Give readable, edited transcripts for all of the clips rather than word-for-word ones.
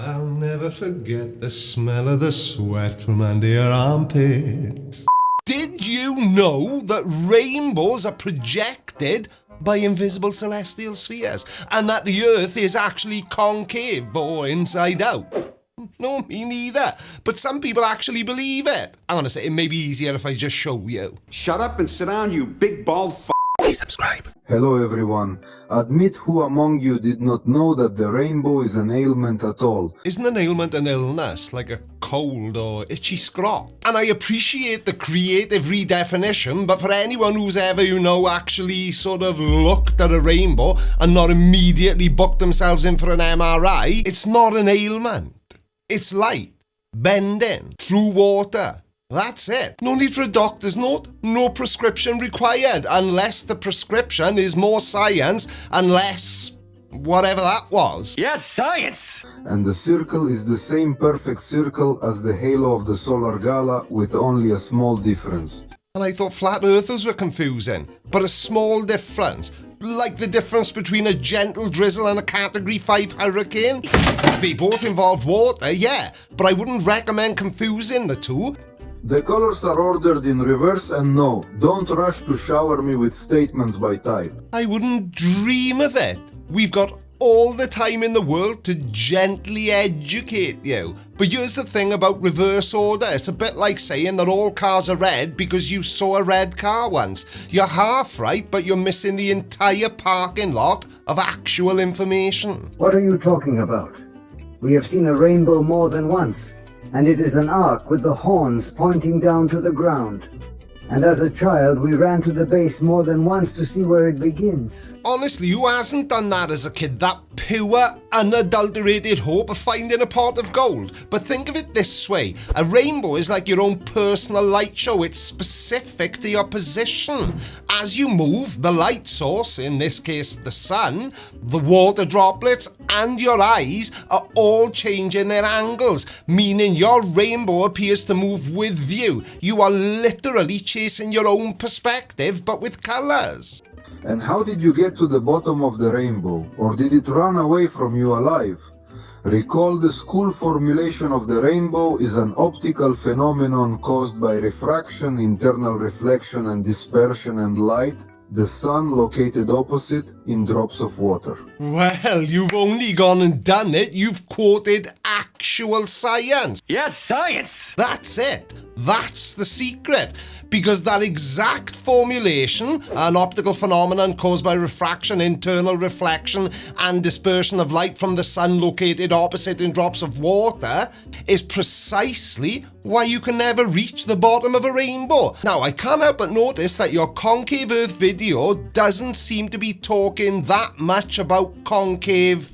I'll never forget the smell of the sweat from under your armpits. Did you know that rainbows are projected by invisible celestial spheres, and that the Earth is actually concave or inside out? No, me neither. But some people actually believe it. I'm gonna say it may be easier if I just show you. Shut up and sit down, you big bald f***. Please subscribe. Hello everyone. Admit who among you did not know that the rainbow is an ailment at all. Isn't an ailment an illness, like a cold or itchy scrot? And I appreciate the creative redefinition, but for anyone who's ever, actually sort of looked at a rainbow and not immediately booked themselves in for an MRI, it's not an ailment. It's light, bending, through water. That's it. No need for a doctor's note, no prescription required, unless the prescription is more science, unless whatever that was. Yes, science! And the circle is the same perfect circle as the halo of the solar gala, with only a small difference. And I thought flat earthers were confusing, but a small difference. Like the difference between a gentle drizzle and a category 5 hurricane. They both involve water, yeah, but I wouldn't recommend confusing the two. The colors are ordered in reverse, and no, don't rush to shower me with statements by type. I wouldn't dream of it. We've got all the time in the world to gently educate you. But here's the thing about reverse order. It's a bit like saying that all cars are red because you saw a red car once. You're half right, but you're missing the entire parking lot of actual information. What are you talking about? We have seen a rainbow more than once, and it is an arc with the horns pointing down to the ground. And as a child, we ran to the base more than once to see where it begins. Honestly, who hasn't done that as a kid? That pure, unadulterated hope of finding a pot of gold. But think of it this way. A rainbow is like your own personal light show. It's specific to your position. As you move, the light source, in this case the sun, the water droplets, and your eyes are all changing their angles, meaning your rainbow appears to move with you. You are literally chasing your own perspective, but with colours. And how did you get to the bottom of the rainbow? Or did it run away from you alive? Recall the school formulation of the rainbow is an optical phenomenon caused by refraction, internal reflection and dispersion and light, the sun located opposite in drops of water. Well, you've only gone and done it. You've quoted actual science. Yes, science! That's it. That's the secret. Because that exact formulation, an optical phenomenon caused by refraction, internal reflection, and dispersion of light from the sun located opposite in drops of water, is precisely why you can never reach the bottom of a rainbow. Now, I can't help but notice that your concave Earth video doesn't seem to be talking that much about concaveness.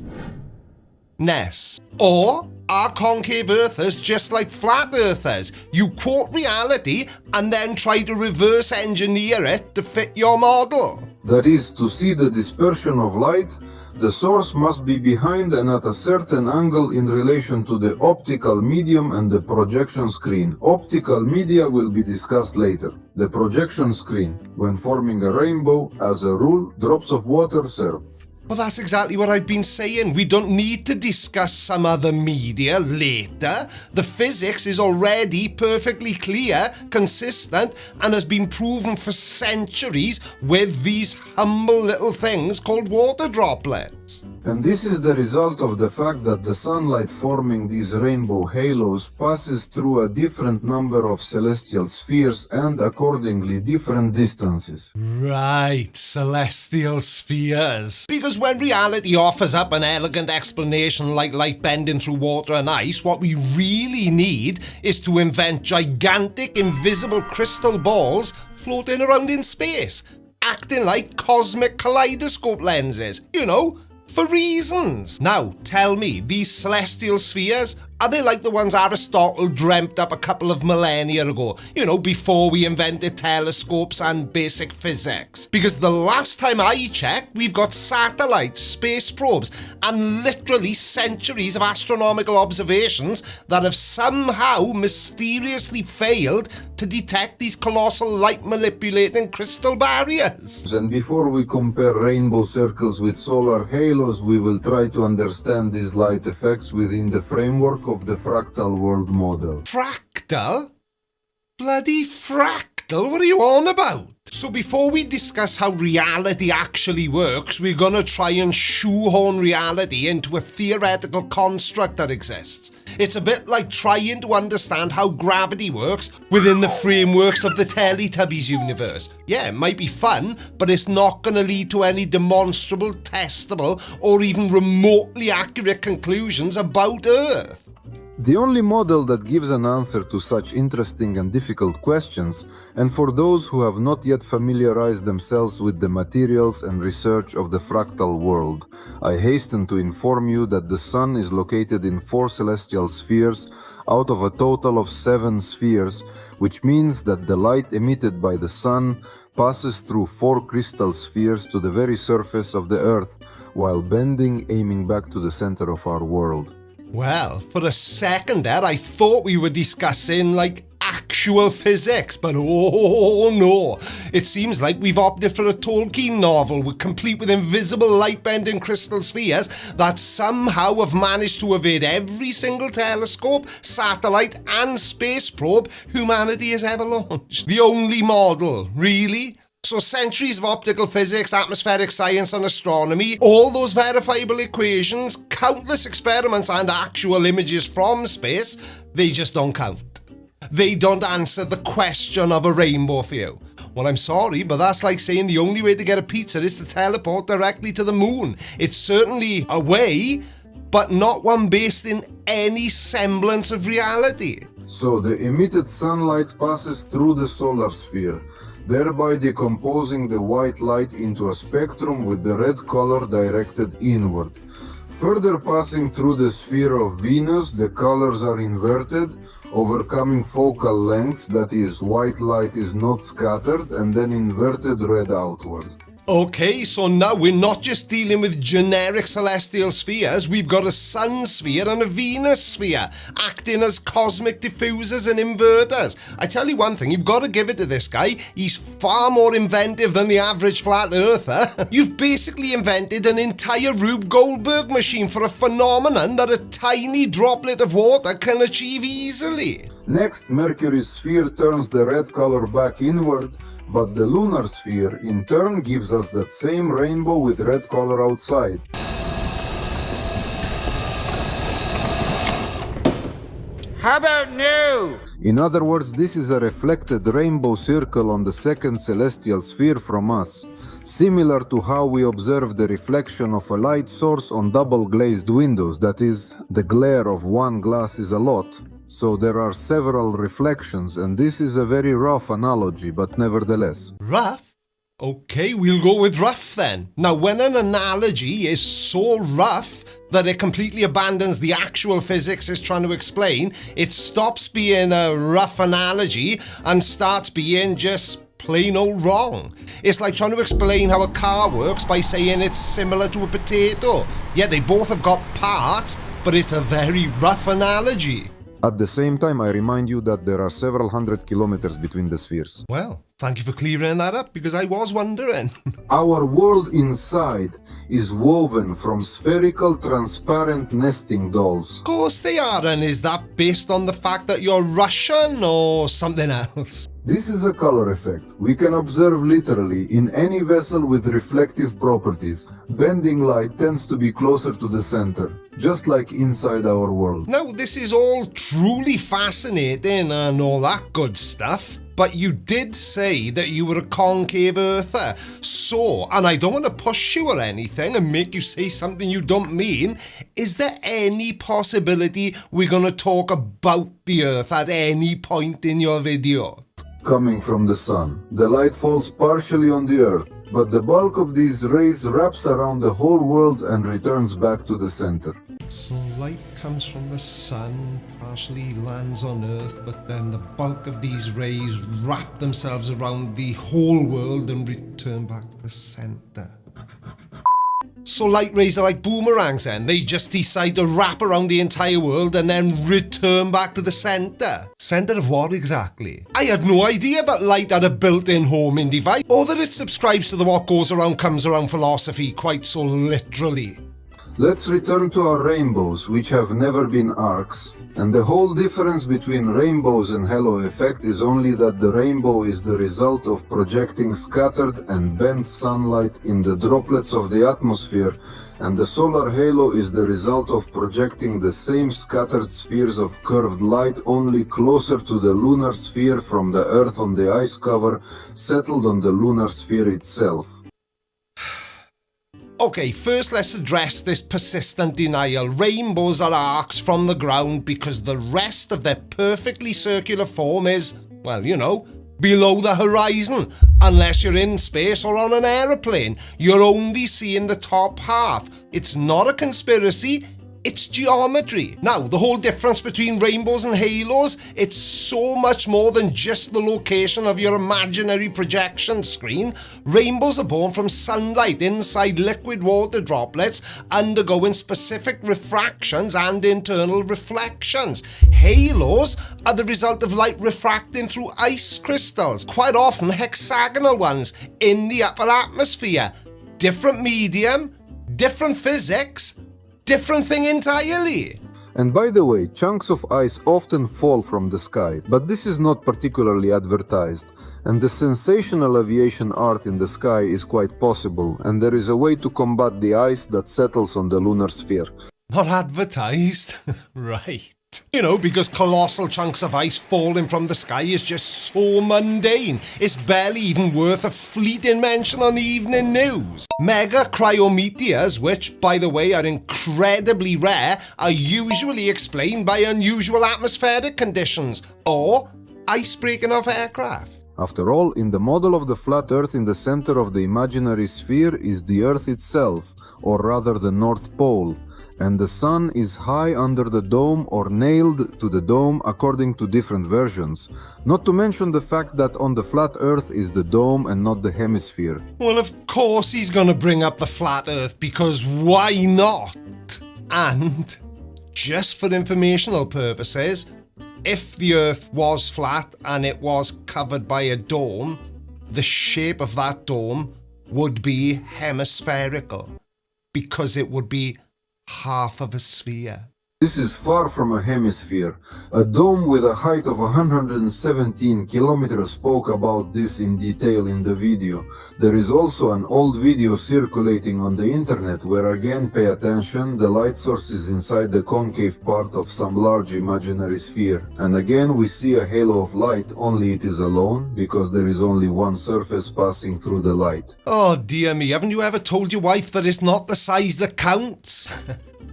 Or are concave earthers just like flat earthers? You quote reality and then try to reverse engineer it to fit your model. That is, to see the dispersion of light, the source must be behind and at a certain angle in relation to the optical medium and the projection screen. Optical media will be discussed later. The projection screen, when forming a rainbow, as a rule, drops of water serve. Well, that's exactly what I've been saying. We don't need to discuss some other media later. The physics is already perfectly clear, consistent, and has been proven for centuries with these humble little things called water droplets. And this is the result of the fact that the sunlight forming these rainbow halos passes through a different number of celestial spheres and accordingly different distances. Right, celestial spheres. Because when reality offers up an elegant explanation like light bending through water and ice, what we really need is to invent gigantic invisible crystal balls floating around in space, acting like cosmic kaleidoscope lenses, for reasons. Now, tell me, these celestial spheres, are they like the ones Aristotle dreamt up a couple of millennia ago? Before we invented telescopes and basic physics. Because the last time I checked, we've got satellites, space probes, and literally centuries of astronomical observations that have somehow mysteriously failed to detect these colossal light-manipulating crystal barriers. And before we compare rainbow circles with solar halos, we will try to understand these light effects within the framework of the fractal world model. Fractal? Bloody fractal? What are you on about? So before we discuss how reality actually works, we're gonna try and shoehorn reality into a theoretical construct that exists. It's a bit like trying to understand how gravity works within the frameworks of the Teletubbies universe. Yeah, it might be fun, but it's not gonna lead to any demonstrable, testable, or even remotely accurate conclusions about Earth. The only model that gives an answer to such interesting and difficult questions, and for those who have not yet familiarized themselves with the materials and research of the fractal world, I hasten to inform you that the Sun is located in 4 celestial spheres out of a total of 7 spheres, which means that the light emitted by the Sun passes through 4 crystal spheres to the very surface of the Earth, while bending, aiming back to the center of our world. Well, for a second there, I thought we were discussing, like, actual physics, but oh no. It seems like we've opted for a Tolkien novel complete with invisible light-bending crystal spheres that somehow have managed to evade every single telescope, satellite, and space probe humanity has ever launched. The only model, really? So centuries of optical physics, atmospheric science and astronomy, all those verifiable equations, countless experiments and actual images from space, they just don't count. They don't answer the question of a rainbow for you. Well, I'm sorry, but that's like saying the only way to get a pizza is to teleport directly to the moon. It's certainly a way, but not one based in any semblance of reality. So the emitted sunlight passes through the solar sphere, thereby decomposing the white light into a spectrum with the red color directed inward. Further passing through the sphere of Venus, the colors are inverted, overcoming focal lengths, that is, white light is not scattered, and then inverted red outward. Okay, so now we're not just dealing with generic celestial spheres, we've got a sun sphere and a Venus sphere, acting as cosmic diffusers and inverters. I tell you one thing, you've got to give it to this guy, he's far more inventive than the average flat earther. You've basically invented an entire Rube Goldberg machine for a phenomenon that a tiny droplet of water can achieve easily. Next, Mercury's sphere turns the red color back inward, but the lunar sphere in turn gives us that same rainbow with red color outside. How about new? In other words, this is a reflected rainbow circle on the second celestial sphere from us, similar to how we observe the reflection of a light source on double glazed windows, that is, the glare of one glass is a lot. So there are several reflections, and this is a very rough analogy, but nevertheless. Rough? Okay, we'll go with rough then. Now, when an analogy is so rough that it completely abandons the actual physics it's trying to explain, it stops being a rough analogy and starts being just plain old wrong. It's like trying to explain how a car works by saying it's similar to a potato. Yeah, they both have got parts, but it's a very rough analogy. At the same time, I remind you that there are several hundred kilometers between the spheres. Well, thank you for clearing that up, because I was wondering. Our world inside is woven from spherical, transparent nesting dolls. Of course they are, and is that based on the fact that you're Russian or something else? This is a color effect. We can observe literally in any vessel with reflective properties. Bending light tends to be closer to the center, just like inside our world. Now, this is all truly fascinating and all that good stuff, but you did say that you were a concave earther. So, and I don't want to push you or anything and make you say something you don't mean, is there any possibility we're going to talk about the Earth at any point in your video? Coming from the sun, the light falls partially on the Earth, but the bulk of these rays wraps around the whole world and returns back to the center. So light comes from the sun, partially lands on Earth, but then the bulk of these rays wrap themselves around the whole world and return back to the center. So light rays are like boomerangs then? They just decide to wrap around the entire world and then return back to the centre? Centre of what exactly? I had no idea that light had a built-in homing device, or that it subscribes to the what goes around comes around philosophy quite so literally. Let's return to our rainbows, which have never been arcs. And the whole difference between rainbows and halo effect is only that the rainbow is the result of projecting scattered and bent sunlight in the droplets of the atmosphere, and the solar halo is the result of projecting the same scattered spheres of curved light only closer to the lunar sphere from the Earth on the ice cover settled on the lunar sphere itself. Okay, first let's address this persistent denial. Rainbows are arcs from the ground because the rest of their perfectly circular form is, well, you know, below the horizon. Unless you're in space or on an aeroplane, you're only seeing the top half. It's not a conspiracy, it's geometry. Now, the whole difference between rainbows and halos, it's so much more than just the location of your imaginary projection screen. Rainbows are born from sunlight inside liquid water droplets, undergoing specific refractions and internal reflections. Halos are the result of light refracting through ice crystals, quite often hexagonal ones, in the upper atmosphere. Different medium, different physics, different thing entirely. And by the way, chunks of ice often fall from the sky, but this is not particularly advertised. And the sensational aviation art in the sky is quite possible, and there is a way to combat the ice that settles on the lunar sphere. Not advertised? Right. You know, because colossal chunks of ice falling from the sky is just so mundane. It's barely even worth a fleeting mention on the evening news. Mega cryometeors, which, by the way, are incredibly rare, are usually explained by unusual atmospheric conditions or ice breaking off aircraft. After all, in the model of the flat Earth in the center of the imaginary sphere is the Earth itself, or rather the North Pole. And the sun is high under the dome or nailed to the dome according to different versions. Not to mention the fact that on the flat Earth is the dome and not the hemisphere. Well, of course he's gonna bring up the flat Earth, because why not? And, just for informational purposes, if the Earth was flat and it was covered by a dome, the shape of that dome would be hemispherical, because it would be half of a sphere. This is far from a hemisphere. A dome with a height of 117 kilometers spoke about this in detail in the video. There is also an old video circulating on the internet where, again, pay attention, the light source is inside the concave part of some large imaginary sphere. And again we see a halo of light, only it is alone, because there is only one surface passing through the light. Oh dear me, haven't you ever told your wife that it's not the size that counts?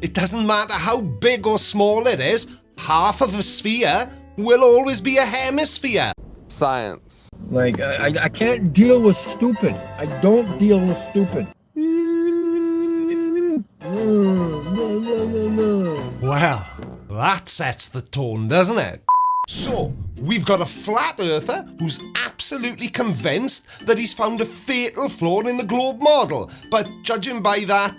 It doesn't matter how big or small it is, half of a sphere will always be a hemisphere. Science. Like, I can't deal with stupid. I don't deal with stupid. Well, that sets the tone, doesn't it? So, we've got a flat earther who's absolutely convinced that he's found a fatal flaw in the globe model. But judging by that,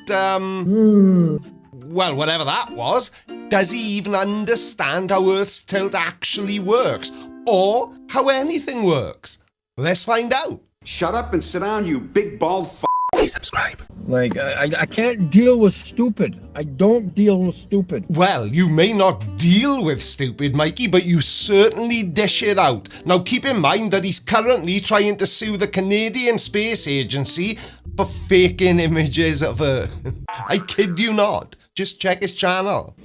well, whatever that was, does he even understand how Earth's tilt actually works? Or how anything works? Let's find out. Shut up and sit down, you big bald f***. Please subscribe. Like, I can't deal with stupid. I don't deal with stupid. Well, you may not deal with stupid, Mikey, but you certainly dish it out. Now, keep in mind that he's currently trying to sue the Canadian Space Agency for faking images of Earth. I kid you not. Just check his channel.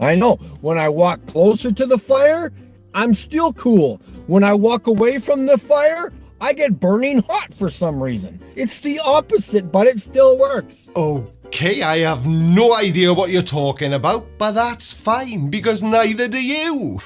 I know. When I walk closer to the fire, I'm still cool. When I walk away from the fire, I get burning hot for some reason. It's the opposite, but it still works. Okay, I have no idea what you're talking about, but that's fine, because neither do you.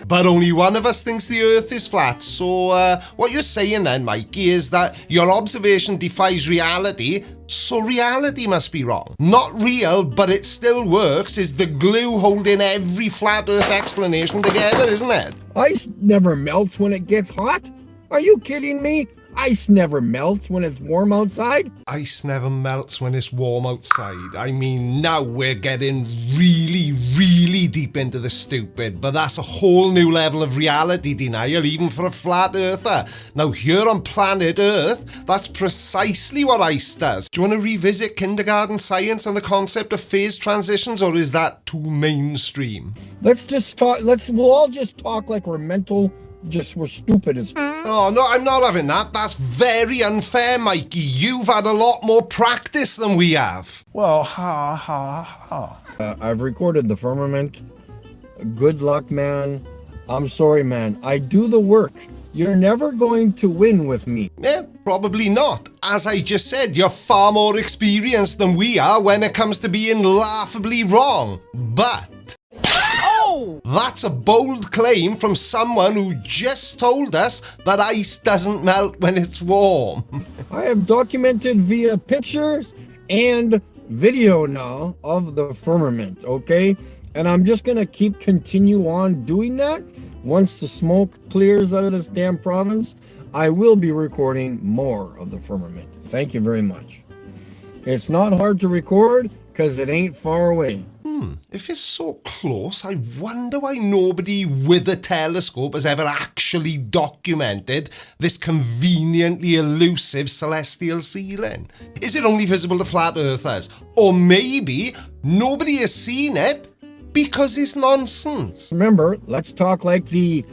But only one of us thinks the Earth is flat, so what you're saying then, Mikey, is that your observation defies reality, so reality must be wrong. Not real, but it still works, is the glue holding every flat Earth explanation together, isn't it? Ice never melts when it gets hot. Are you kidding me? Ice never melts when it's warm outside. Ice never melts when it's warm outside. I mean, now we're getting really, really deep into the stupid, but that's a whole new level of reality denial, even for a flat earther. Now, here on planet Earth, that's precisely what ice does. Do you want to revisit kindergarten science and the concept of phase transitions, or is that too mainstream? Let's just talk. We'll all just talk like we're mental. We're stupid as. Oh, no, I'm not having that. That's very unfair, Mikey. You've had a lot more practice than we have. Well, ha ha ha. I've recorded the firmament. Good luck, man. I'm sorry, man. I do the work. You're never going to win with me. Yeah, probably not. As I just said, you're far more experienced than we are when it comes to being laughably wrong. But that's a bold claim from someone who just told us that ice doesn't melt when it's warm. I have documented via pictures and video now of the firmament, okay? And I'm just going to continue on doing that. Once the smoke clears out of this damn province, I will be recording more of the firmament. Thank you very much. It's not hard to record because it ain't far away. If it's so close, I wonder why nobody with a telescope has ever actually documented this conveniently elusive celestial ceiling. Is it only visible to flat earthers? Or maybe nobody has seen it because it's nonsense. Remember, let's talk like the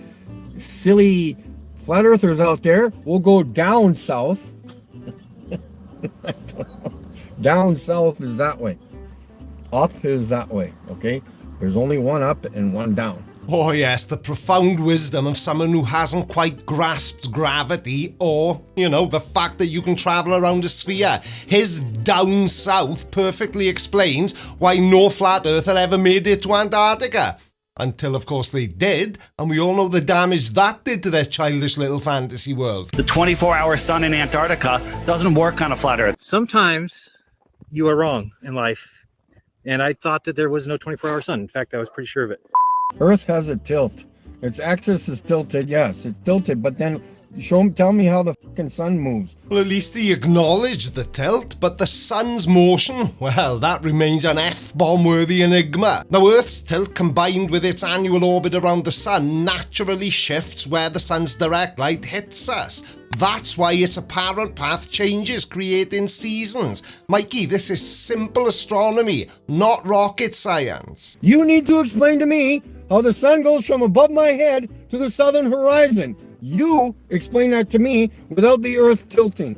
silly flat earthers out there. We'll go down south. Down south is that way. Up is that way, okay? There's only one up and one down. Oh yes, the profound wisdom of someone who hasn't quite grasped gravity, or, the fact that you can travel around a sphere. His down south perfectly explains why no flat earther ever made it to Antarctica. Until, of course, they did, and we all know the damage that did to their childish little fantasy world. The 24-hour sun in Antarctica doesn't work on a flat Earth. Sometimes you are wrong in life. And I thought that there was no 24-hour sun. In fact, I was pretty sure of it. Earth has a tilt. Its axis is tilted, yes, it's tilted, but then tell me how the fucking sun moves. Well, at least he acknowledged the tilt, but the sun's motion, well, that remains an F-bomb-worthy enigma. Now, Earth's tilt, combined with its annual orbit around the sun, naturally shifts where the sun's direct light hits us. That's why its apparent path changes, creating seasons. Mikey, this is simple astronomy, not rocket science. You need to explain to me how the sun goes from above my head to the southern horizon. You explain that to me without the Earth tilting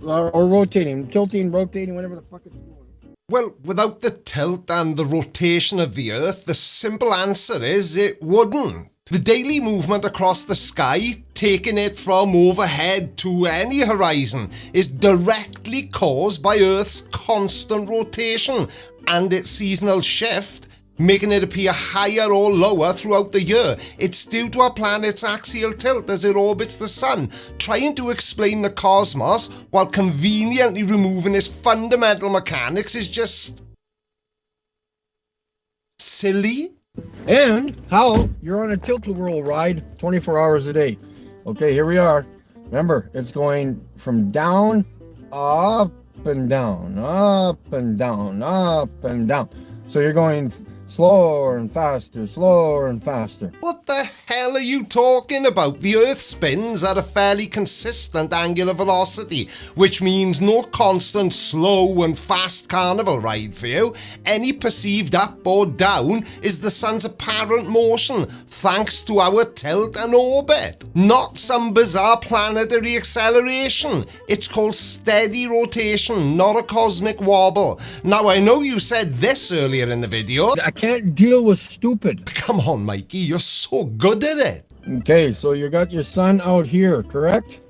or rotating, rotating, whatever the fuck it's doing. Well, without the tilt and the rotation of the Earth, the simple answer is it wouldn't. The daily movement across the sky, taking it from overhead to any horizon, is directly caused by Earth's constant rotation and its seasonal shift, making it appear higher or lower throughout the year. It's due to our planet's axial tilt as it orbits the sun, trying to explain the cosmos while conveniently removing its fundamental mechanics is just silly. And how you're on a tilt-a-whirl ride 24 hours a day. Okay, here we are. Remember, it's going from down, up and down, up and down, up and down. So you're going slower and faster, slower and faster. What the hell are you talking about? The Earth spins at a fairly consistent angular velocity, which means no constant slow and fast carnival ride for you. Any perceived up or down is the sun's apparent motion, thanks to our tilt and orbit. Not some bizarre planetary acceleration. It's called steady rotation, not a cosmic wobble. Now, I know you said this earlier in the video. I can't deal with stupid. Come on, Mikey, you're so good at it. Okay, so you got your sun out here, correct?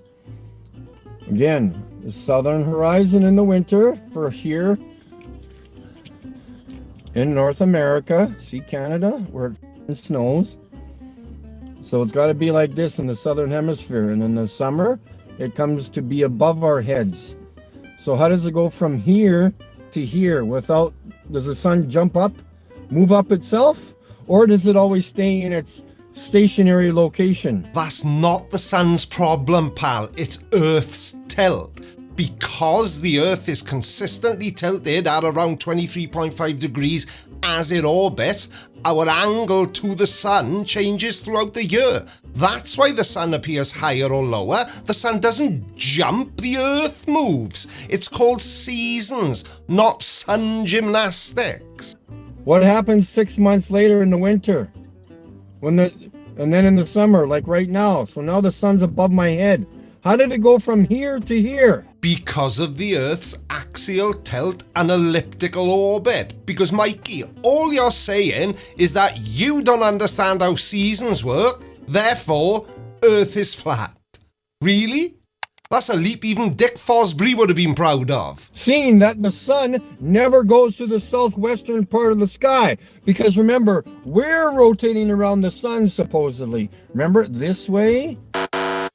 Again, the southern horizon in the winter for here in North America. See Canada, where it snows. So it's got to be like this in the southern hemisphere. And in the summer, it comes to be above our heads. So how does it go from here to here without, does the sun jump up, move up itself? Or does it always stay in its stationary location. That's not the sun's problem, pal. It's Earth's tilt. Because the Earth is consistently tilted at around 23.5 degrees as it orbits, our angle to the sun changes throughout the year. That's why the sun appears higher or lower. The sun doesn't jump, the Earth moves. It's called seasons, not sun gymnastics. What happens 6 months later in the winter? And then in the summer, like right now. So now the sun's above my head. How did it go from here to here? Because of the Earth's axial tilt and elliptical orbit. Because, Mikey, all you're saying is that you don't understand how seasons work, therefore, Earth is flat. Really? That's a leap even Dick Fosbury would have been proud of. Seeing that the sun never goes to the southwestern part of the sky. Because remember, we're rotating around the sun, supposedly. Remember, this way?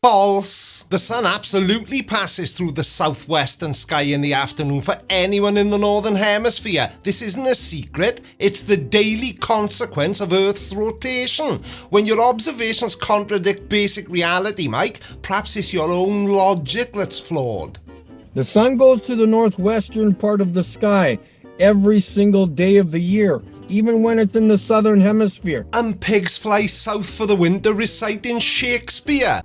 False. The sun absolutely passes through the southwestern sky in the afternoon for anyone in the northern hemisphere. This isn't a secret. It's the daily consequence of Earth's rotation. When your observations contradict basic reality, Mike, perhaps it's your own logic that's flawed. The sun goes to the northwestern part of the sky every single day of the year, even when it's in the southern hemisphere. And pigs fly south for the winter, reciting Shakespeare.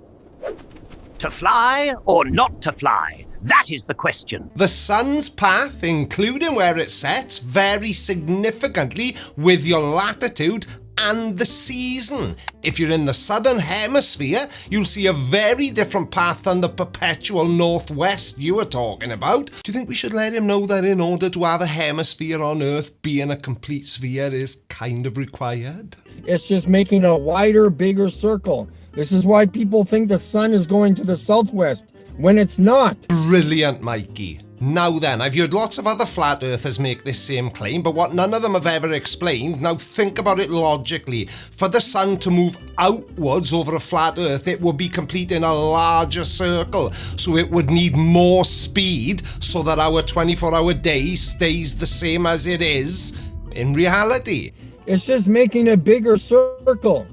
To fly or not to fly? That is the question. The sun's path, including where it sets, varies significantly with your latitude and the season. If you're in the southern hemisphere, you'll see a very different path than the perpetual northwest you were talking about. Do you think we should let him know that in order to have a hemisphere on Earth, being a complete sphere is kind of required? It's just making a wider, bigger circle. This is why people think the sun is going to the southwest, when it's not. Brilliant, Mikey. Now then, I've heard lots of other flat earthers make this same claim, but what none of them have ever explained, now think about it logically. For the sun to move outwards over a flat earth, it would be completing a larger circle, so it would need more speed so that our 24-hour day stays the same as it is in reality. It's just making a bigger circle.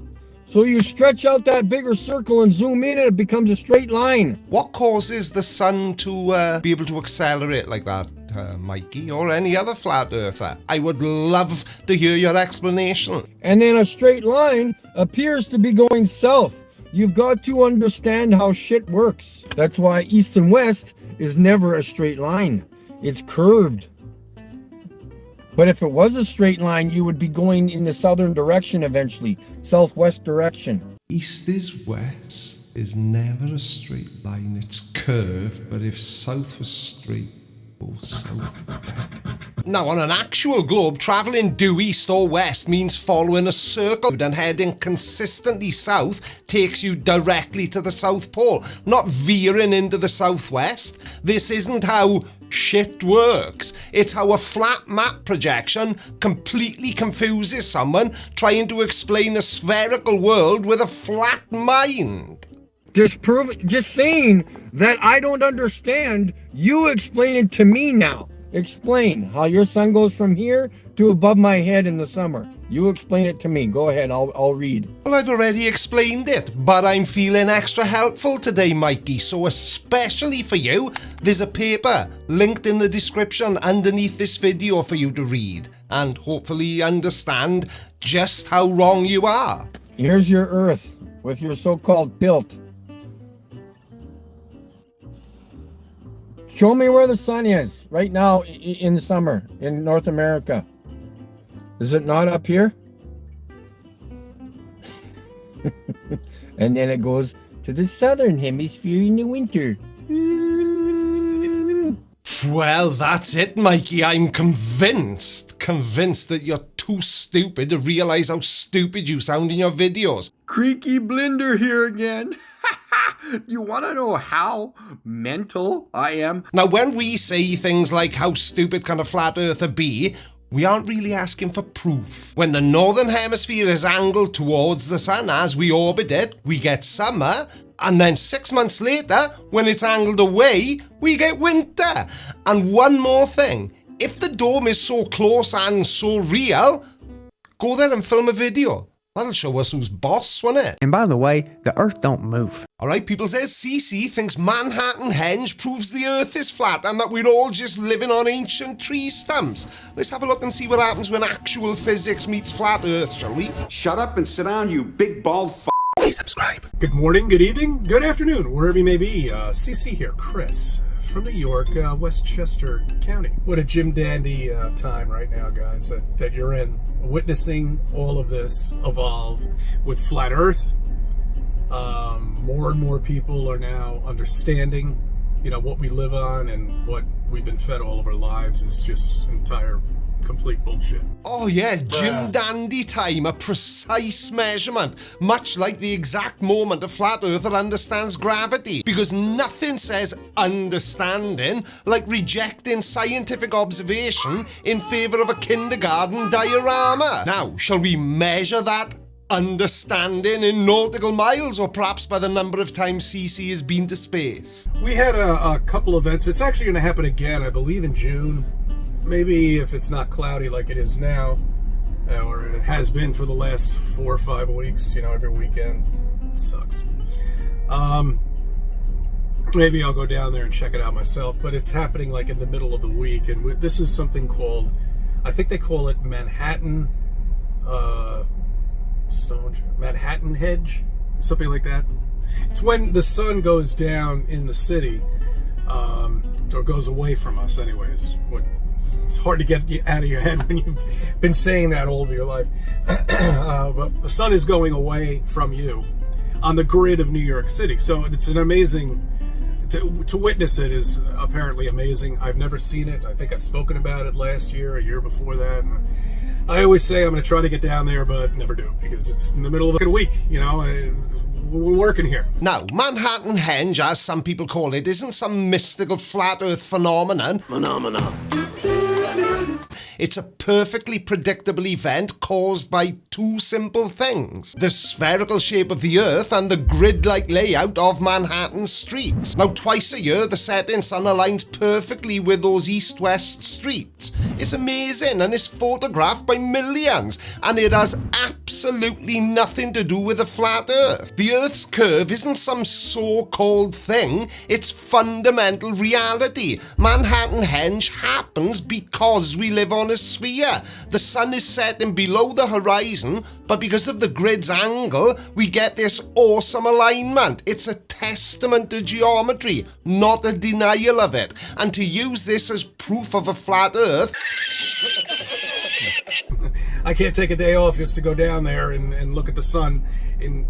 So you stretch out that bigger circle and zoom in and it becomes a straight line. What causes the sun to be able to accelerate like that, Mikey, or any other flat earther? I would love to hear your explanation. And then a straight line appears to be going south. You've got to understand how shit works. That's why east and west is never a straight line. It's curved. But if it was a straight line, you would be going in the southern direction eventually, southwest direction. East is west is never a straight line, it's curved, but if south was straight, go south. Now, on an actual globe, travelling due east or west means following a circle, and heading consistently south takes you directly to the South Pole, not veering into the southwest. This isn't how shit works. It's how a flat map projection completely confuses someone trying to explain a spherical world with a flat mind. Just saying that I don't understand, you explain it to me now. Explain how your sun goes from here to above my head in the summer. You explain it to me. Go ahead, I'll read. Well, I've already explained it, but I'm feeling extra helpful today, Mikey, so especially for you, there's a paper linked in the description underneath this video for you to read, and hopefully understand just how wrong you are. Here's your Earth with your so-called tilt. Show me where the sun is right now in the summer in North America. Is it not up here? And then it goes to the southern hemisphere in the winter. Well, that's it, Mikey. I'm convinced that you're too stupid to realize how stupid you sound in your videos. Creaky Blender here again. You want to know how mental I am? Now, when we say things like how stupid can a flat earther be, we aren't really asking for proof. When the northern hemisphere is angled towards the sun as we orbit it, we get summer, and then 6 months later, when it's angled away, we get winter. And one more thing, if the dome is so close and so real, go there and film a video That'll show us who's boss, won't it? And by the way, the Earth don't move. Alright, people, says CC thinks Manhattan Henge proves the Earth is flat and that we're all just living on ancient tree stumps. Let's have a look and see what happens when actual physics meets flat Earth, shall we? Shut up and sit down, you big bald f***. Please subscribe. Good morning, good evening, good afternoon, wherever you may be. CC here, Chris, from New York, Westchester County. What a Jim Dandy time right now, guys, that you're in. Witnessing all of this evolve with flat Earth. More and more people are now understanding, what we live on and what we've been fed all of our lives is just complete bullshit. Oh yeah, Jim Dandy time, a precise measurement, much like the exact moment a flat earther understands gravity, because nothing says understanding like rejecting scientific observation in favor of a kindergarten diorama. Now, shall we measure that understanding in nautical miles, or perhaps by the number of times CC has been to space? We had a couple events. It's actually going to happen again, I believe, in June. Maybe if it's not cloudy like it is now, or it has been for the last 4 or 5 weeks, every weekend. It sucks. Maybe I'll go down there and check it out myself, but it's happening like in the middle of the week, and this is something called, I think they call it Manhattan Henge, something like that. It's when the sun goes down in the city, or goes away from us anyways. It's hard to get out of your head when you've been saying that all of your life. But the sun is going away from you on the grid of New York City. So it's an amazing, to witness it is apparently amazing. I've never seen it. I think I've spoken about it last year, a year before that. And I always say I'm going to try to get down there, but never do, because it's in the middle of a week, we're working here. Now, Manhattan Henge, as some people call it, isn't some mystical flat earth phenomenon. It's a perfectly predictable event caused by two simple things: the spherical shape of the Earth and the grid-like layout of Manhattan streets. Now, twice a year, the setting sun aligns perfectly with those east-west streets. It's amazing, and it's photographed by millions, and it has absolutely nothing to do with a flat Earth. The Earth's curve isn't some so-called thing, it's fundamental reality. Manhattan Henge happens because we live on a sphere. The sun is setting below the horizon, but because of the grid's angle, we get this awesome alignment. It's a testament to geometry, not a denial of it. And to use this as proof of a flat Earth, I can't take a day off just to go down there and look at the sun in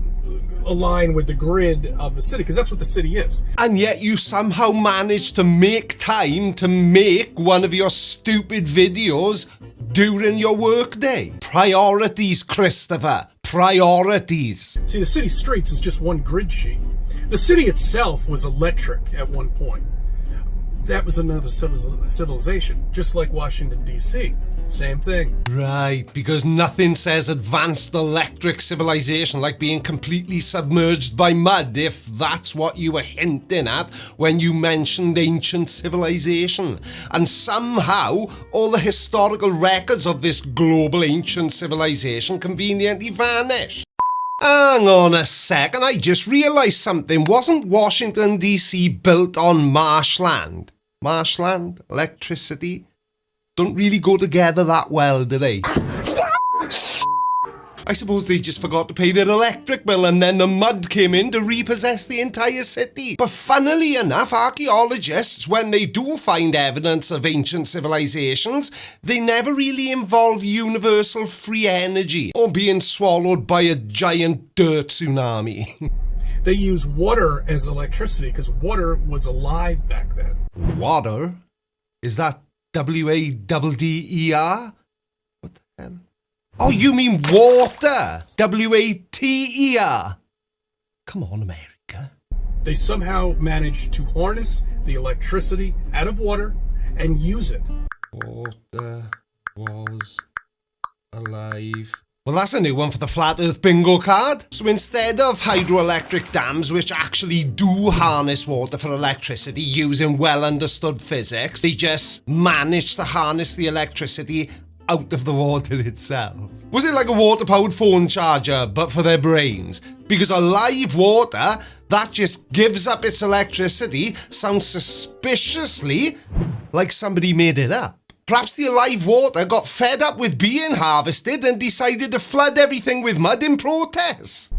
align with the grid of the city, because that's what the city is. And yet you somehow managed to make time to make one of your stupid videos during your workday. Priorities, Christopher. Priorities. See, the city streets is just one grid sheet. The city itself was electric at one point. That was another civilization, just like Washington, D.C. Same thing. Right, because nothing says advanced electric civilization like being completely submerged by mud, if that's what you were hinting at when you mentioned ancient civilization. And somehow, all the historical records of this global ancient civilization conveniently vanish. Hang on a second, I just realised something. Wasn't Washington, D.C. built on marshland? Marshland, electricity, don't really go together that well, do they? I suppose they just forgot to pay their electric bill and then the mud came in to repossess the entire city. But funnily enough, archaeologists, when they do find evidence of ancient civilizations, they never really involve universal free energy or being swallowed by a giant dirt tsunami. They use water as electricity because water was alive back then. Water? Is that W-A-D-D-E-R? What the hell? Oh, you mean water! W-A-T-E-R! Come on, America. They somehow managed to harness the electricity out of water and use it. Water was alive. Well, that's a new one for the Flat Earth bingo card. So instead of hydroelectric dams, which actually do harness water for electricity using well understood physics, they just manage to harness the electricity out of the water itself. Was it like a water-powered phone charger, but for their brains? Because a live water that just gives up its electricity sounds suspiciously like somebody made it up. Perhaps the alive water got fed up with being harvested and decided to flood everything with mud in protest.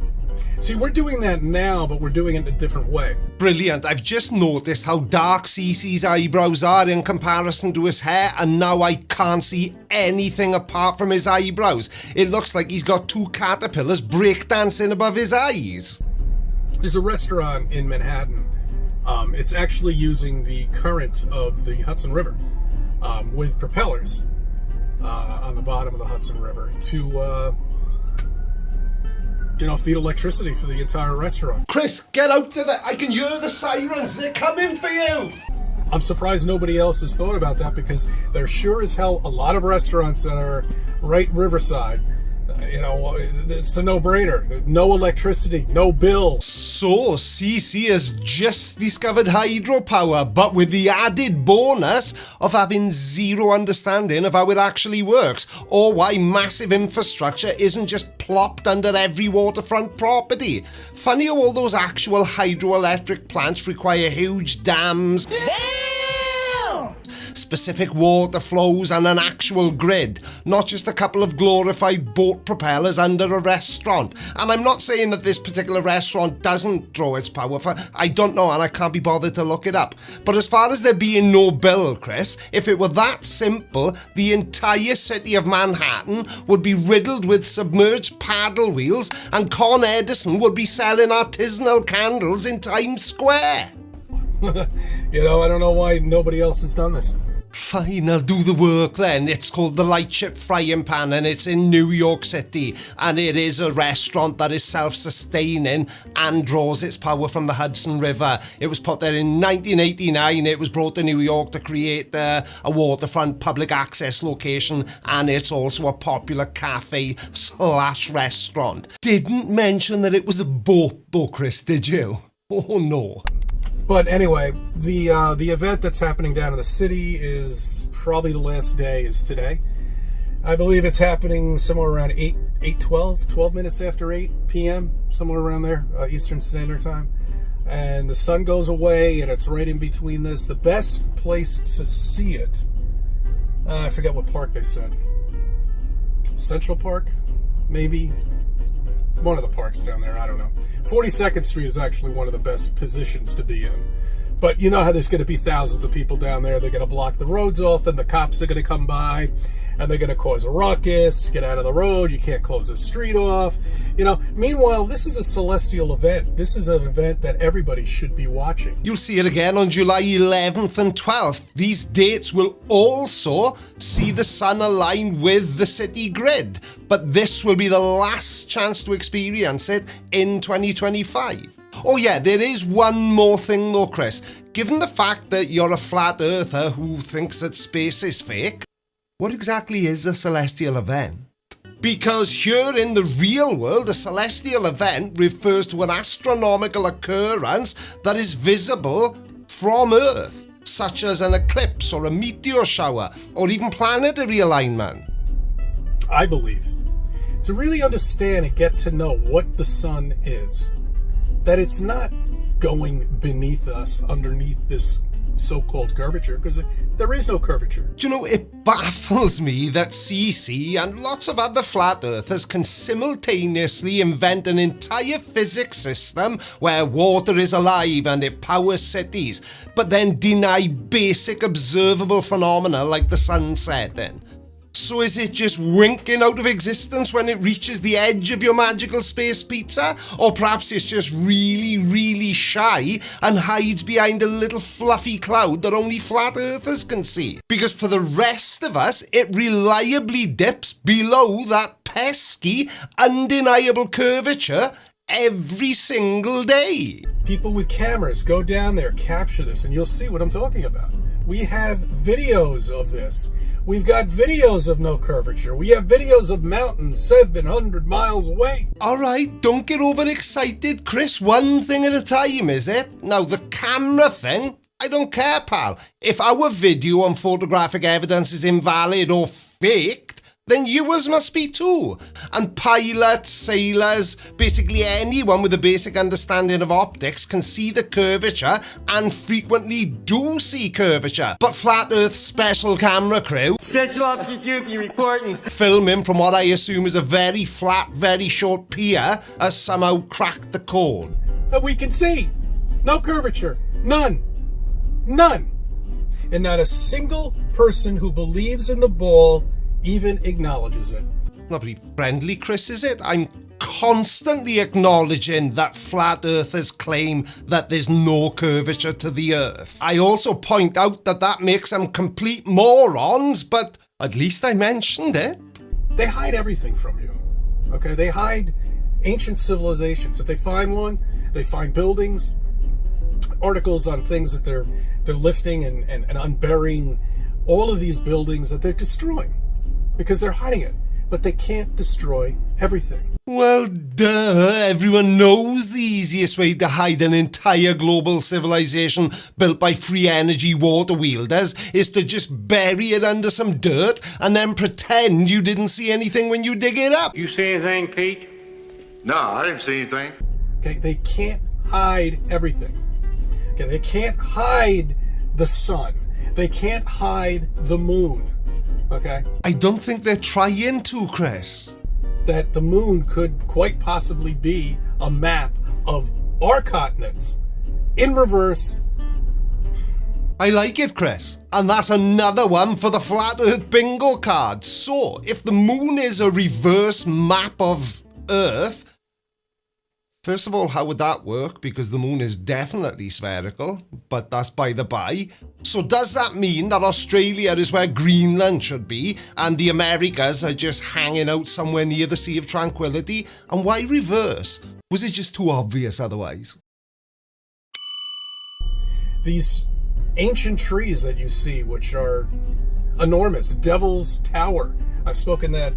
See, we're doing that now, but we're doing it in a different way. Brilliant. I've just noticed how dark CC's eyebrows are in comparison to his hair, and now I can't see anything apart from his eyebrows. It looks like he's got two caterpillars breakdancing above his eyes. There's a restaurant in Manhattan. It's actually using the current of the Hudson River with propellers on the bottom of the Hudson River to feed electricity for the entire restaurant. Chris, get out of there. I can hear the sirens. They're coming for you. I'm surprised nobody else has thought about that, because there's sure as hell a lot of restaurants that are right riverside. It's a no-brainer. No electricity, no bill. So, CC has just discovered hydropower, but with the added bonus of having zero understanding of how it actually works, or why massive infrastructure isn't just plopped under every waterfront property. Funny how all those actual hydroelectric plants require huge dams, specific water flows and an actual grid, not just a couple of glorified boat propellers under a restaurant. And I'm not saying that this particular restaurant doesn't draw its power for, I don't know, and I can't be bothered to look it up. But as far as there being no bill, Chris, if it were that simple, the entire city of Manhattan would be riddled with submerged paddle wheels, and Con Edison would be selling artisanal candles in Times Square. I don't know why nobody else has done this. Fine, I'll do the work then. It's called the Lightship Frying Pan, and it's in New York City, and it is a restaurant that is self-sustaining and draws its power from the Hudson River. It was put there in 1989. It was brought to New York to create a waterfront public access location, and it's also a popular cafe/restaurant. Didn't mention that it was a boat though, Chris, did you? Oh no. But anyway, the event that's happening down in the city is probably the last day is today. I believe it's happening somewhere around 12 minutes after 8 p.m., somewhere around there, Eastern Standard Time. And the sun goes away, and it's right in between this. The best place to see it, I forget what park they said. Central Park, maybe? One of the parks down there, I don't know. 42nd Street is actually one of the best positions to be in. But you know how there's going to be thousands of people down there. They're going to block the roads off, and the cops are going to come by, and they're going to cause a ruckus. Get out of the road. You can't close the street off. Meanwhile, this is a celestial event. This is an event that everybody should be watching. You'll see it again on July 11th and 12th. These dates will also see the sun align with the city grid. But this will be the last chance to experience it in 2025. Oh yeah, there is one more thing though, Chris. Given the fact that you're a flat earther who thinks that space is fake, what exactly is a celestial event? Because here in the real world, a celestial event refers to an astronomical occurrence that is visible from Earth, such as an eclipse or a meteor shower, or even planetary alignment. I believe, to really understand and get to know what the sun is, that it's not going beneath us, underneath this so-called curvature, because there is no curvature. Do you know, it baffles me that CC and lots of other flat earthers can simultaneously invent an entire physics system where water is alive and it powers cities, but then deny basic observable phenomena like the sun setting. So is it just winking out of existence when it reaches the edge of your magical space pizza? Or perhaps it's just really, really shy and hides behind a little fluffy cloud that only flat earthers can see? Because for the rest of us, it reliably dips below that pesky, undeniable curvature every single day. People with cameras, go down there, capture this, and you'll see what I'm talking about. We have videos of this. We've got videos of no curvature. We have videos of mountains 700 miles away. All right, don't get overexcited, Chris. One thing at a time, is it? Now, the camera thing, I don't care, pal. If our video and photographic evidence is invalid or faked, then yours must be too. And pilots, sailors, basically anyone with a basic understanding of optics can see the curvature and frequently do see curvature. But Flat Earth's special camera crew, Special Officer Dookie reporting, filming from what I assume is a very flat, very short pier, has somehow cracked the code. That we can see. No curvature. None. None. And not a single person who believes in the ball even acknowledges it. Not very friendly, Chris, is it? I'm constantly acknowledging that flat earthers claim that there's no curvature to the earth. I also point out that that makes them complete morons, but at least I mentioned it. They hide everything from you. Okay? They hide ancient civilizations. If they find one, they find buildings, articles on things that they're lifting and unburying all of these buildings that they're destroying because they're hiding it. But they can't destroy everything. Well, duh. Everyone knows the easiest way to hide an entire global civilization built by free energy water wielders is to just bury it under some dirt and then pretend you didn't see anything when you dig it up. You see anything, Pete? No, I didn't see anything. Okay, they can't hide everything. Okay, they can't hide the sun. They can't hide the moon. Okay? I don't think they're trying to, Chris. That the moon could quite possibly be a map of our continents in reverse. I like it, Chris. And that's another one for the Flat Earth bingo card. So, if the moon is a reverse map of Earth, first of all, how would that work? Because the moon is definitely spherical, but that's by the by. So does that mean that Australia is where Greenland should be, and the Americas are just hanging out somewhere near the Sea of Tranquility? And why reverse? Was it just too obvious otherwise? These ancient trees that you see, which are enormous, Devil's Tower. I've spoken that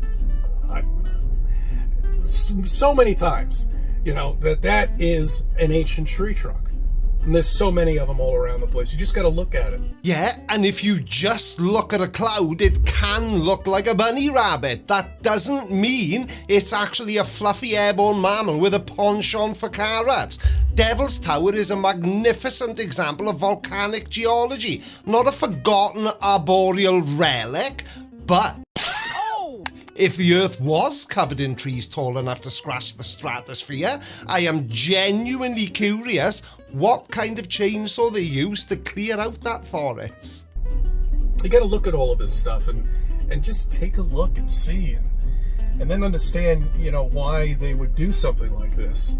so many times. You know, that is an ancient tree trunk. And there's so many of them all around the place. You just got to look at it. Yeah, and if you just look at a cloud, it can look like a bunny rabbit. That doesn't mean it's actually a fluffy airborne mammal with a penchant for carrots. Devil's Tower is a magnificent example of volcanic geology, not a forgotten arboreal relic, but if the Earth was covered in trees tall enough to scratch the stratosphere, I am genuinely curious what kind of chainsaw they used to clear out that forest. You got to look at all of this stuff and just take a look and see and then understand, you know, why they would do something like this.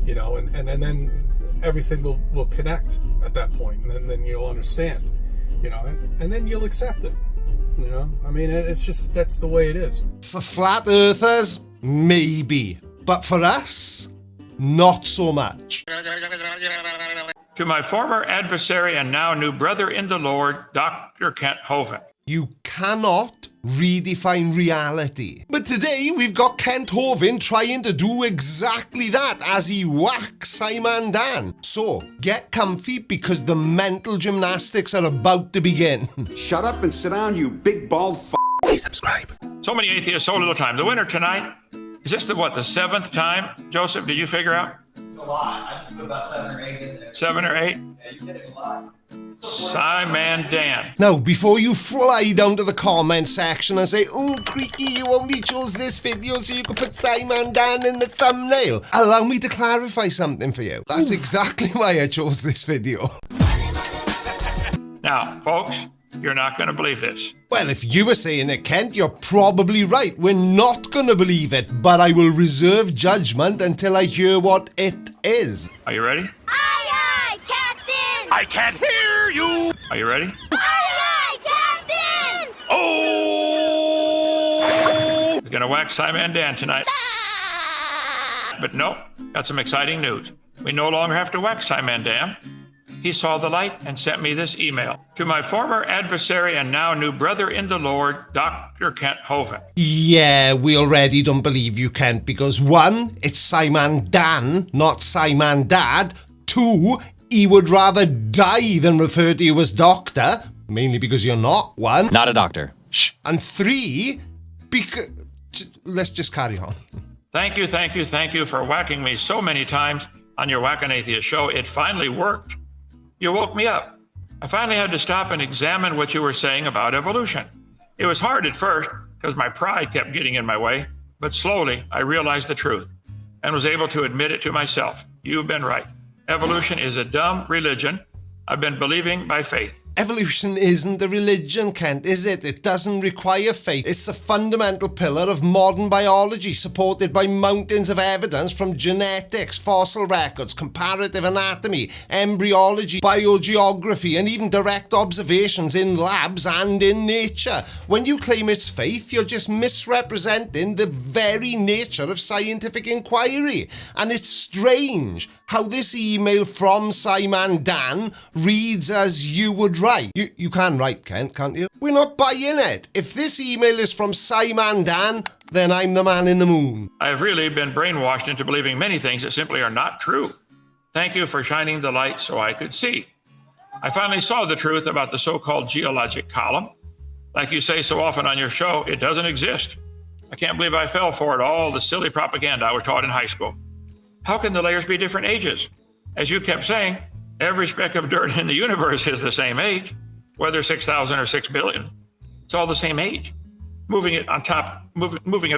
You know, and then everything will connect at that point, and then you'll understand, you know, and then you'll accept it. You know, I mean, it's just, that's the way it is. For flat earthers, maybe. But for us, not so much. To my former adversary and now new brother in the Lord, Dr. Kent Hovind. You cannot redefine reality. But today we've got Kent Hovind trying to do exactly that as he whacks Simon Dan. So get comfy because the mental gymnastics are about to begin. Shut up and sit down, you big bald f***. Please subscribe. So many atheists, so little time. The winner tonight, is this the seventh time? Joseph, did you figure out? It's a lot. I just put about 7 or 8 in there. 7 or 8? Yeah, you're getting a lot. Simon Dan. Now, before you fly down to the comment section and say, "Oh, Creaky, you only chose this video so you could put Simon Dan in the thumbnail," allow me to clarify something for you. That's exactly why I chose this video. Now, folks, you're not going to believe this. Well, if you were saying it, Kent, you're probably right. We're not going to believe it, but I will reserve judgment until I hear what it is. Are you ready? Aye, aye, Captain! I can't hear you! Are you ready? Aye, aye, Captain! Oh! We're going to whack Simon Dan tonight. But no, got some exciting news. We no longer have to whack Simon Dan. He saw the light and sent me this email. To my former adversary and now new brother in the Lord, Dr. Kent Hovind. Yeah, we already don't believe you, Kent, because 1, it's Simon Dan, not Simon Dad. 2, he would rather die than refer to you as doctor, mainly because you're not one. Not a doctor. And 3, because... Let's just carry on. Thank you for whacking me so many times on your Whack an Atheist show. It finally worked. You woke me up. I finally had to stop and examine what you were saying about evolution. It was hard at first because my pride kept getting in my way, but slowly I realized the truth and was able to admit it to myself. You've been right. Evolution is a dumb religion. I've been believing by faith. Evolution isn't a religion, Kent, is it? It doesn't require faith. It's the fundamental pillar of modern biology, supported by mountains of evidence from genetics, fossil records, comparative anatomy, embryology, biogeography, and even direct observations in labs and in nature. When you claim it's faith, you're just misrepresenting the very nature of scientific inquiry. And it's strange how this email from Simon Dan reads as you would write. You can write, Kent, can't you? We're not buying it. If this email is from Simon Dan, then I'm the man in the moon. I've really been brainwashed into believing many things that simply are not true. Thank you for shining the light so I could see. I finally saw the truth about the so-called geologic column. Like you say so often on your show, it doesn't exist. I can't believe I fell for it, all the silly propaganda I was taught in high school. How can the layers be different ages? As you kept saying, every speck of dirt in the universe is the same age, whether 6,000 or 6 billion. It's all the same age. Moving it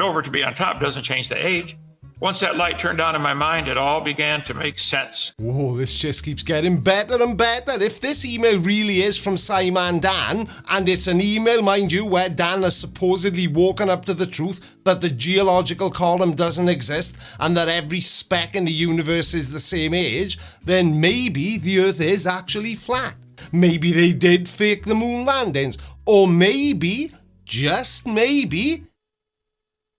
over to be on top doesn't change the age. Once that light turned on in my mind, it all began to make sense. Whoa, this just keeps getting better and better. If this email really is from Simon Dan, and it's an email, mind you, where Dan has supposedly woken up to the truth that the geological column doesn't exist and that every speck in the universe is the same age, then maybe the Earth is actually flat. Maybe they did fake the moon landings. Or maybe, just maybe,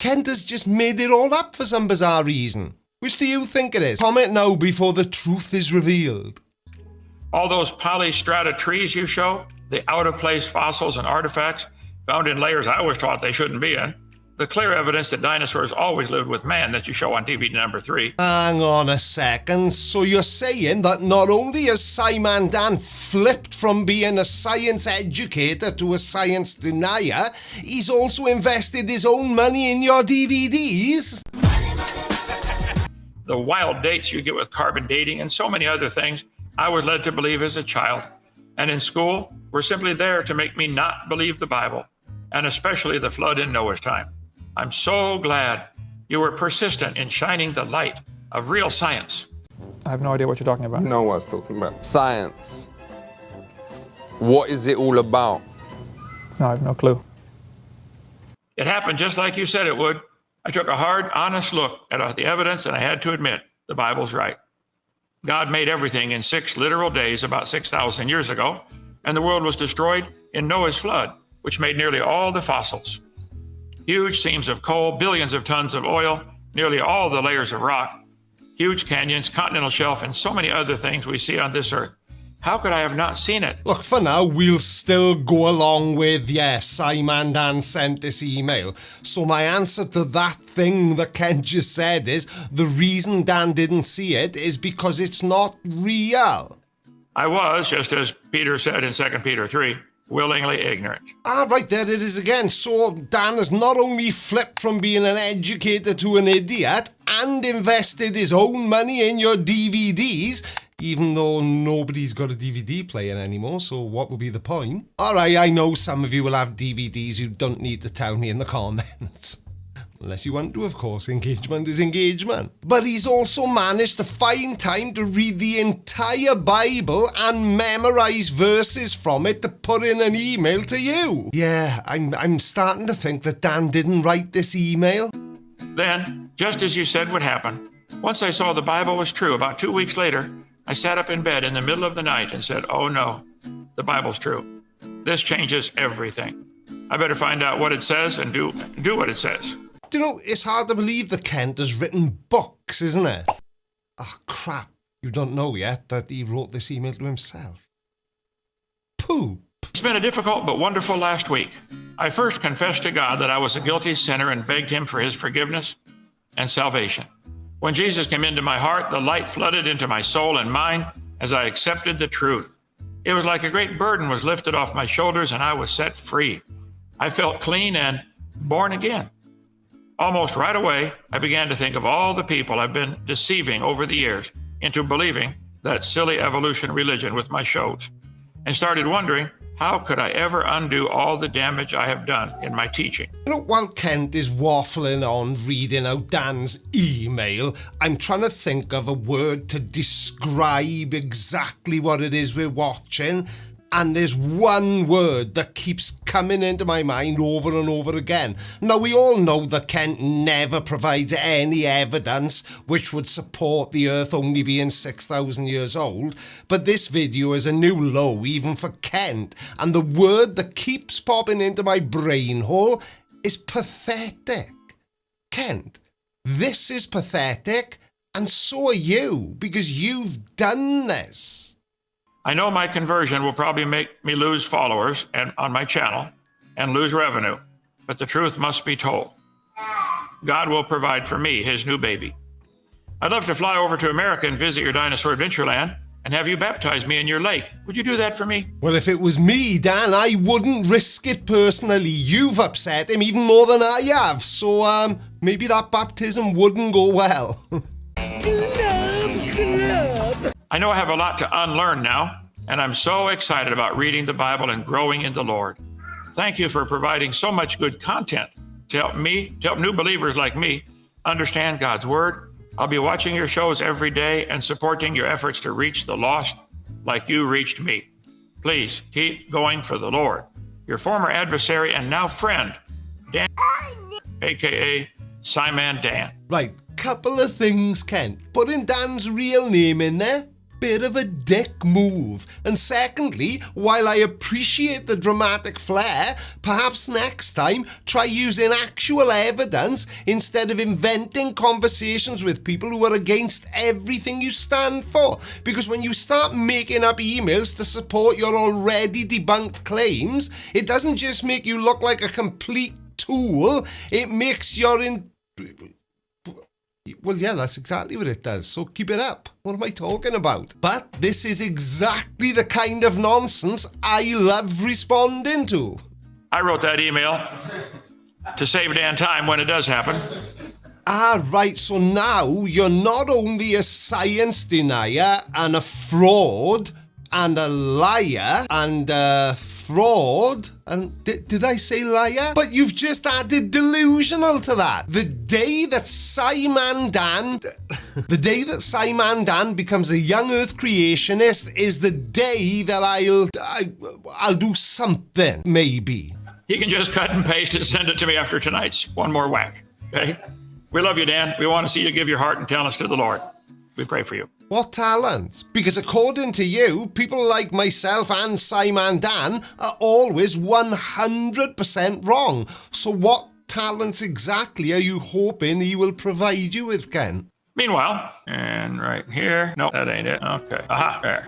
Kent has just made it all up for some bizarre reason. Which do you think it is? Comment now before the truth is revealed. All those polystrata trees you show, the out-of-place fossils and artifacts found in layers I was taught they shouldn't be in, the clear evidence that dinosaurs always lived with man that you show on DVD number 3. Hang on a second. So you're saying that not only has Simon Dan flipped from being a science educator to a science denier, he's also invested his own money in your DVDs? The wild dates you get with carbon dating and so many other things I was led to believe as a child. And in school, were simply there to make me not believe the Bible, and especially the flood in Noah's time. I'm so glad you were persistent in shining the light of real science. I have no idea what you're talking about. No one's talking about science. What is it all about? No, I have no clue. It happened just like you said it would. I took a hard, honest look at the evidence, and I had to admit, the Bible's right. God made everything in 6 literal days about 6,000 years ago, and the world was destroyed in Noah's flood, which made nearly all the fossils. Huge seams of coal, billions of tons of oil, nearly all the layers of rock, huge canyons, continental shelf, and so many other things we see on this earth. How could I have not seen it? Look, for now, we'll still go along with, yes, Simon Dan sent this email. So my answer to that thing that Ken just said is, the reason Dan didn't see it is because it's not real. I was, just as Peter said in 2 Peter 3, willingly ignorant. Right, there it is again. So Dan has not only flipped from being an educator to an idiot and invested his own money in your DVDs, even though nobody's got a DVD player anymore, so what would be the point? Alright, I know some of you will have DVDs. You don't need to tell me in the comments. Unless you want to, of course. Engagement is engagement. But he's also managed to find time to read the entire Bible and memorize verses from it to put in an email to you. Yeah, I'm starting to think that Dan didn't write this email. Then, just as you said would happen, once I saw the Bible was true, about 2 weeks later, I sat up in bed in the middle of the night and said, oh no, the Bible's true. This changes everything. I better find out what it says and do what it says. You know, it's hard to believe that Kent has written books, isn't it? Oh, crap. You don't know yet that he wrote this email to himself. Poop. It's been a difficult but wonderful last week. I first confessed to God that I was a guilty sinner and begged him for his forgiveness and salvation. When Jesus came into my heart, the light flooded into my soul and mind as I accepted the truth. It was like a great burden was lifted off my shoulders and I was set free. I felt clean and born again. Almost right away, I began to think of all the people I've been deceiving over the years into believing that silly evolution religion with my shows, and started wondering, how could I ever undo all the damage I have done in my teaching? You know, while Kent is waffling on reading out Dan's email, I'm trying to think of a word to describe exactly what it is we're watching, and there's one word that keeps coming into my mind over and over again. Now, we all know that Kent never provides any evidence which would support the Earth only being 6,000 years old, but this video is a new low even for Kent, and the word that keeps popping into my brain hole is pathetic. Kent, this is pathetic, and so are you, because you've done this. I know my conversion will probably make me lose followers on my channel and lose revenue, but the truth must be told. God will provide for me, his new baby. I'd love to fly over to America and visit your dinosaur adventureland and have you baptize me in your lake. Would you do that for me? Well, if it was me, Dan, I wouldn't risk it personally. You've upset him even more than I have, so maybe that baptism wouldn't go well. I know I have a lot to unlearn now, and I'm so excited about reading the Bible and growing in the Lord. Thank you for providing so much good content to help new believers like me understand God's Word. I'll be watching your shows every day and supporting your efforts to reach the lost like you reached me. Please keep going for the Lord. Your former adversary and now friend, Dan, aka Simon Dan. Right, couple of things, Kent. Putting Dan's real name in there, bit of a dick move. And secondly, while I appreciate the dramatic flair, perhaps next time try using actual evidence instead of inventing conversations with people who are against everything you stand for. Because when you start making up emails to support your already debunked claims, it doesn't just make you look like a complete tool, it makes your Well, yeah, that's exactly what it does, so keep it up. What am I talking about? But this is exactly the kind of nonsense I love responding to. I wrote that email to save Dan time when it does happen. Ah, right, so now you're not only a science denier and a fraud and a liar and a fraud, and did I say liar? But you've just added delusional to that. The day that Simon Dan becomes a young Earth creationist is the day that I'll do something, maybe. He can just cut and paste and send it to me after tonight's one more whack, okay? We love you, Dan. We want to see you give your heart and talents to the Lord. We pray for you. What talents? Because according to you, people like myself and Simon Dan are always 100% wrong. So what talents exactly are you hoping he will provide you with, Ken? Meanwhile, and right here, no, that ain't it. Okay, aha, there.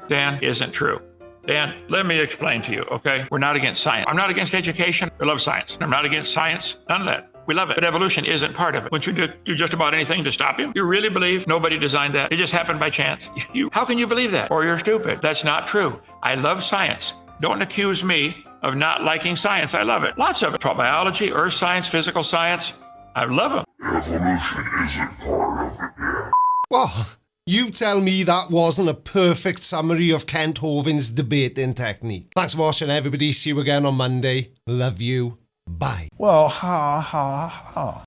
Dan isn't true. Dan, let me explain to you, okay? We're not against science. I'm not against education. We love science. I'm not against science. None of that. We love it. But evolution isn't part of it. Wouldn't you do just about anything to stop him? You really believe nobody designed that? It just happened by chance? How can you believe that? Or you're stupid. That's not true. I love science. Don't accuse me of not liking science. I love it. Lots of it. Biology, earth science, physical science. I love them. Evolution isn't part of it yet. Well, you tell me that wasn't a perfect summary of Kent Hovind's debating technique. Thanks for watching, everybody. See you again on Monday. Love you. Bye. Well, ha ha ha.